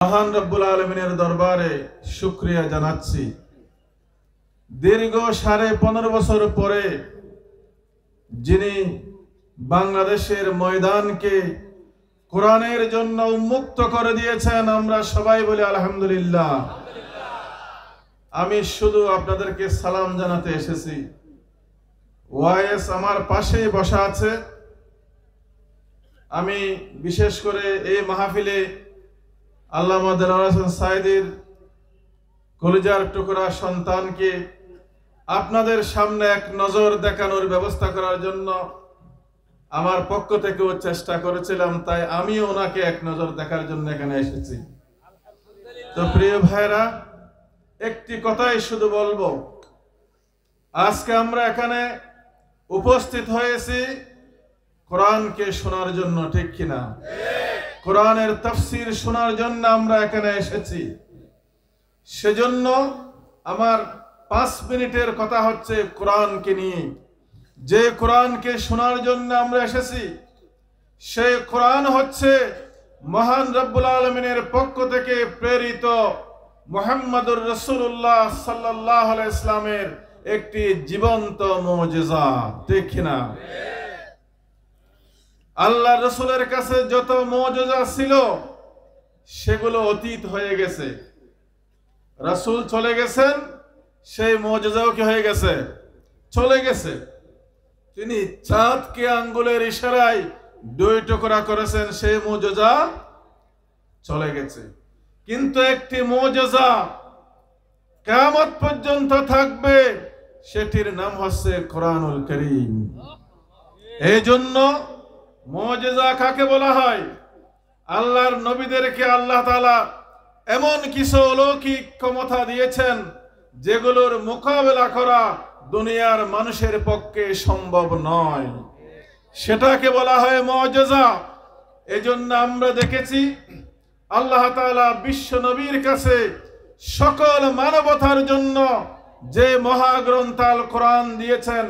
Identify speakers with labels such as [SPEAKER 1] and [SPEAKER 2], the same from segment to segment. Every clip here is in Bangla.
[SPEAKER 1] মহান রব্বুল আলমিনের দরবারে শুকরিয়া জানাচ্ছি। দীর্ঘ 15.5 বছর পরে যিনি বাংলাদেশের ময়দানকে কোরআনের জন্য উন্মুক্ত করে দিয়েছেন, আমরা সবাই বলি আলহামদুলিল্লাহ। আমি শুধু আপনাদেরকে সালাম জানাতে এসেছি। ওয়াইএস আমার পাশেই বসা আছে। আমি বিশেষ করে এই মাহফিলে আল্লামা দেলোয়ার হোসেন সাঈদীর কলিজার টুকরা সন্তানকে আপনাদের সামনে এক নজর দেখানোর ব্যবস্থা করার জন্য আমার পক্ষ থেকেও চেষ্টা করেছিলাম, তাই আমিও ওনাকে এক নজর দেখার জন্য এখানে এসেছি। তো প্রিয় ভাইরা, একটি কথাই শুধু বলবো, আজকে আমরা এখানে উপস্থিত হয়েছি কোরআনকে শোনার জন্য, ঠিক কিনা? কোরআনের তাফসীর শোনার জন্য আমরা এখানে এসেছি। সেজন্য আমার 5 মিনিটের কথা হচ্ছে কোরআনকে নিয়ে। যে কোরআনকে শোনার জন্য আমরা এসেছি, সেই কোরআন হচ্ছে মহান রব্বুল আলামিনের পক্ষ থেকে প্রেরিত মুহাম্মদুর রাসূলুল্লাহ সাল্লাল্লাহু আলাইহি ইসলামের একটি জীবন্ত মুজিজা, ঠিক কিনা? আল্লাহ রসুলের কাছে যত মুজিজা ছিল সেগুলো অতীত হয়ে গেছে। রাসূল চলে গেছেন, সেই মুজিজাও কি হয়ে গেছে? চলে গেছে। তিনি চাঁদকে আঙ্গুলের ইশারায় 2 টুকরা করেছেন, সেই মুজিজা চলে গেছে। কিন্তু একটি মুজিজা কিয়ামত পর্যন্ত থাকবে, সেটির নাম হচ্ছে কোরআনুল কারীম। এই জন্য মুজিজা কাকে বলা হয়? আল্লাহর নবীদেরকে আল্লাহ তাআলা এমন কিছু অলৌকিক ক্ষমতা দিয়েছেন যেগুলোর মোকাবেলা করা দুনিয়ার মানুষের পক্ষে সম্ভব নয়, সেটাকে বলা হয় মুজিজা। এজন্য আমরা দেখেছি আল্লাহ তাআলা বিশ্ব নবীর কাছে সকল মানবতার জন্য যে মহাগ্রন্থ আল কোরআন দিয়েছেন,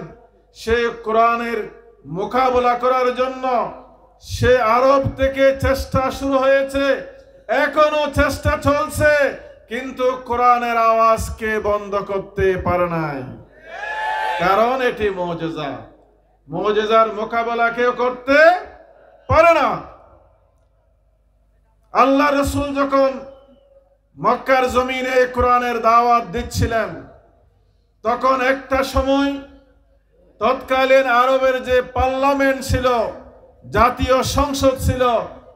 [SPEAKER 1] সেই কোরআনের মোকাবেলা করার জন্য সে আরব থেকে চেষ্টা শুরু হয়েছে, এখনো চেষ্টা চলছে, কিন্তু কোরআনের আওয়াজকে বন্ধ করতে পারে নাই। কারণ এটি মুজিজা। মুজিজার মোকাবেলা কেউ করতে পারে না। আল্লাহ রাসূল যখন মক্কার জমিনে কোরআনের দাওয়াত দিচ্ছিলেন, তখন একটা সময় তৎকালীন আরবের যে পার্লামেন্ট ছিল, জাতীয় সংসদ ছিল,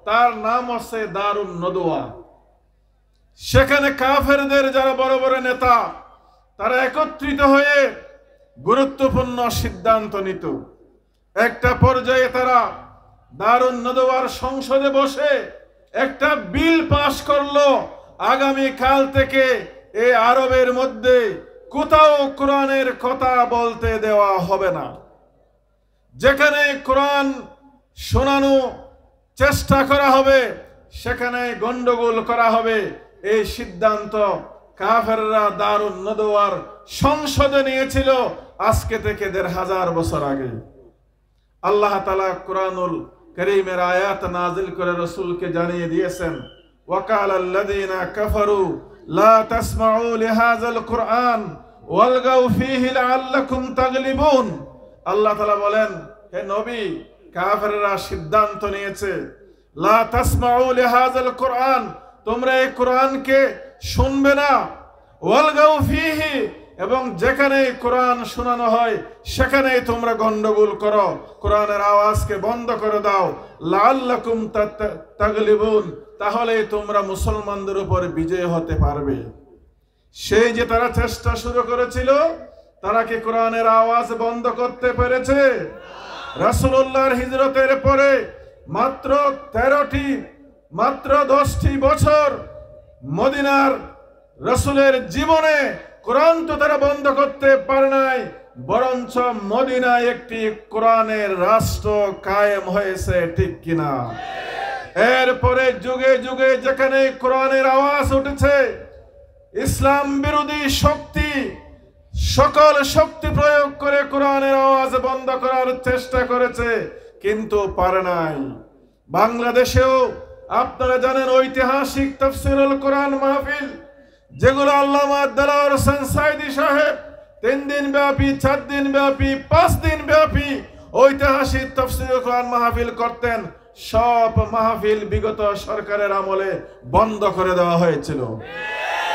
[SPEAKER 1] তার নাম হচ্ছে দারুন নদওয়া। সেখানে কাফেরদের যারা বড় বড় নেতা, তারা একত্রিত হয়ে গুরুত্বপূর্ণ সিদ্ধান্ত নিত। একটা পর্যায়ে তারা দারুন নদওয়ার সংসদে বসে একটা বিল পাশ করলো, আগামী কাল থেকে এই আরবের মধ্যে কোথাও কোরআনের কথা বলতে দেওয়া হবে না। যেখানে কোরআন শোনানো চেষ্টা করা হবে, সেখানে গন্ডগোল করা হবে। এই সিদ্ধান্ত কাফেররা দারুন নদওয়ার সংসদে নিয়েছিল আজকে থেকে 1500 বছর আগে। আল্লাহ তাআলা কোরআনুল কারীমের আয়াত নাযিল করে রাসূলকে জানিয়ে দিয়েছেন, ওয়াকালাল্লাযীনা কাফারু লা তাসমাউ লিহাযাল কুরআন ওয়ালগাউ ফীহি লাআল্লাকুম তাগলিবুন। আল্লাহ তাআলা বলেন, হে নবী, কাফেররা সিদ্ধান্ত নিয়েছে, লা তাসমাউ লিহাযাল কুরআন, তোমরা এই কোরআনকে শুনবে না, ওয়ালগাউ ফীহি, এবং যেখানে কোরআন শোনানো হয় সেখানেই তোমরা গন্ডগোল করো, কোরআনের আওয়াজকে বন্ধ করে দাও, লাআল্লাকুম তাগলিবুন, তাহলে তোমরা মুসলমানদের উপর বিজয় হতে পারবে। সেই যে তারা চেষ্টা শুরু করেছিল, তারা কি কোরআনের আওয়াজ বন্ধ করতে পেরেছে? রাসূলুল্লাহর হিজরতের পরে মাত্র 10টি বছর মদিনার রাসূলের জীবনে কোরআন তো তারা বন্ধ করতে পারে নাই, বরঞ্চ মদিনায় একটি কোরআনের রাষ্ট্র কায়েম হয়েছে, ঠিক কিনা? এরপরে যুগে যুগে যেখানে কোরআনের আওয়াজ উঠেছে, ইসলাম বিরোধী শক্তি সকল শক্তি প্রয়োগ করে কোরআনের আওয়াজ বন্ধ করার চেষ্টা করেছে, কিন্তু পারে নাই। বাংলাদেশেও আপনারা জানেন ঐতিহাসিক তাফসীরুল কোরআন মাহফিল যেগুলো আল্লামা দেলাওয়ার হোসেন সাঈদী সাহেব 3 দিন ব্যাপী, 4 দিন ব্যাপী, 5 দিন ব্যাপী ঐতিহাসিক তাফসীরুল কোরআন মাহফিল করতেন, সব মাহফিল বিগত সরকারের আমলে বন্ধ করে দেওয়া হয়েছিল।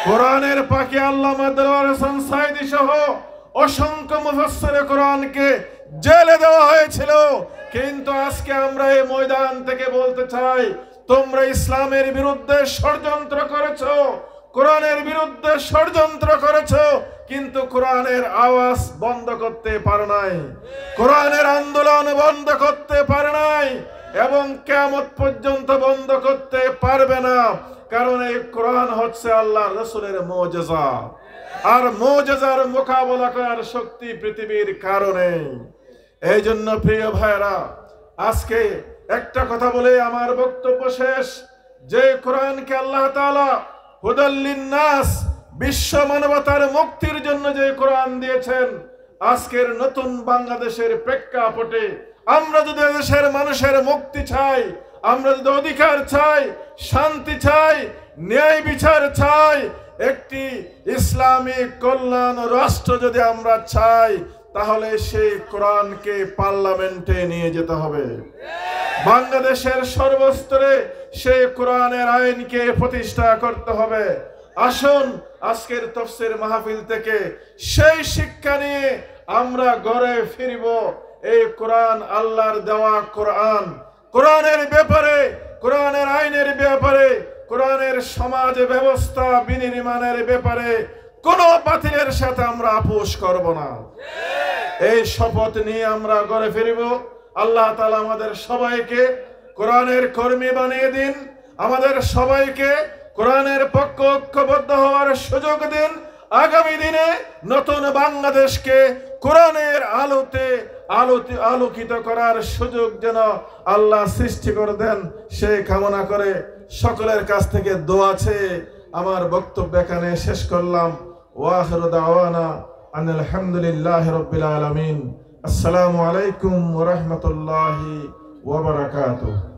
[SPEAKER 1] কোরআনের পাখি আল্লামা দেলাওয়ার হোসেন সাঈদী সহ অসংখ্য মুফাসসিরে কোরআনকে জেলে দেওয়া হয়েছিল। কিন্তু আজকে আমরা এই ময়দান থেকে বলতে চাই, তোমরা ইসলামের বিরুদ্ধে ষড়যন্ত্র করেছো, কোরআনের বিরুদ্ধে ষড়যন্ত্র করেছো, কিন্তু কোরআনের আওয়াজ বন্ধ করতে পারো নাই, কোরআনের আন্দোলন বন্ধ করতে পারো নাই এবং কিয়ামত পর্যন্ত বন্ধ করতে পারবে না। কারণ এই কোরআন হচ্ছে আল্লাহর রাসূলের মুজিজা, আর মুজিজার মোকাবেলা করার শক্তি পৃথিবীর কারণে। এই জন্য প্রিয় ভাইরা, আজকে একটা কথা বলে আমার বক্তব্য শেষ, যে কোরআনকে আল্লাহ তাআলা হুদাল লিন্নাস, বিশ্ব মানবতার মুক্তির জন্য যে কোরআন দিয়েছেন, আজকের নতুন বাংলাদেশের প্রেক্ষাপটে আমরা যদি দেশের মানুষের মুক্তি চাই, আমরা যদি অধিকার চাই, শান্তি চাই, ন্যায় বিচার চাই, একটি ইসলামিক কল্যাণ রাষ্ট্র যদি আমরা চাই, তাহলে সেই কোরআনকে পার্লামেন্টে নিয়ে যেতে হবে। বাংলাদেশের সর্বস্তরে সেই কোরআনের আইনকে প্রতিষ্ঠা করতে হবে। আসুন আজকের তাফসীর মাহফিল থেকে সেই শিক্ষা নিয়ে আমরা ঘরে ফিরব। এই কোরআন আল্লাহর দেওয়া কোরআন, কোরআনের ব্যাপারে, কোরআনের আইনের ব্যাপারে, কোরআনের সমাজ ব্যবস্থা বিনির্মাণের ব্যাপারে কোন বাতিলের সাথে আমরা আপোষ করব না। এই শপথ নিয়ে আমরা ঘরে ফিরব। আল্লাহ তাআলা আমাদের সবাইকে কোরআনের কর্মী বানিয়ে দিন, আমাদের সবাইকে কোরআনের পক্ষে ঐক্যবদ্ধ হওয়ার সুযোগ দিন। আগামী দিনে নতুন বাংলাদেশকে কোরআনের আলোতে আলোকিত করার সুযোগ যেন আল্লাহ সৃষ্টি করে দেন, সেই কামনা করে সকলের কাছ থেকে দোয়া চেয়ে আমার বক্তব্য এখানে শেষ করলাম। ওয়া আখিরু দাওয়ানা আনিল হামদুলিল্লাহি রাব্বিল আলামিন। আসসালামু আলাইকুম ওয়া রাহমাতুল্লাহি ওয়া বারাকাতুহু।